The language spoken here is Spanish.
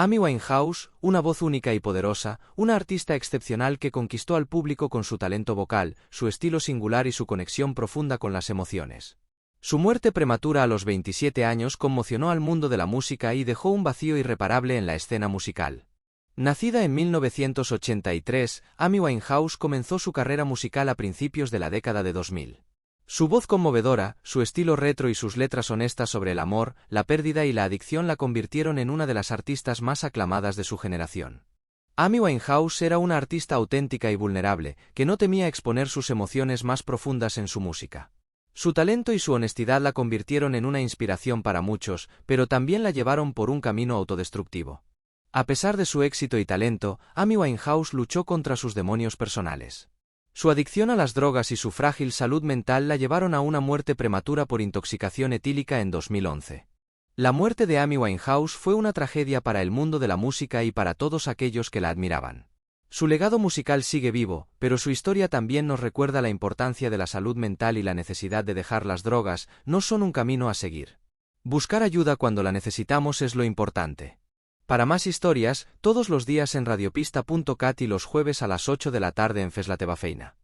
Amy Winehouse, una voz única y poderosa, una artista excepcional que conquistó al público con su talento vocal, su estilo singular y su conexión profunda con las emociones. Su muerte prematura a los 27 años conmocionó al mundo de la música y dejó un vacío irreparable en la escena musical. Nacida en 1983, Amy Winehouse comenzó su carrera musical a principios de la década de 2000. Su voz conmovedora, su estilo retro y sus letras honestas sobre el amor, la pérdida y la adicción la convirtieron en una de las artistas más aclamadas de su generación. Amy Winehouse era una artista auténtica y vulnerable, que no temía exponer sus emociones más profundas en su música. Su talento y su honestidad la convirtieron en una inspiración para muchos, pero también la llevaron por un camino autodestructivo. A pesar de su éxito y talento, Amy Winehouse luchó contra sus demonios personales. Su adicción a las drogas y su frágil salud mental la llevaron a una muerte prematura por intoxicación etílica en 2011. La muerte de Amy Winehouse fue una tragedia para el mundo de la música y para todos aquellos que la admiraban. Su legado musical sigue vivo, pero su historia también nos recuerda la importancia de la salud mental y la necesidad de dejar las drogas no son un camino a seguir. Buscar ayuda cuando la necesitamos es lo importante. Para más historias, todos los días en radiopista.cat y los jueves a las 8 de la tarde en Fes la teva feina.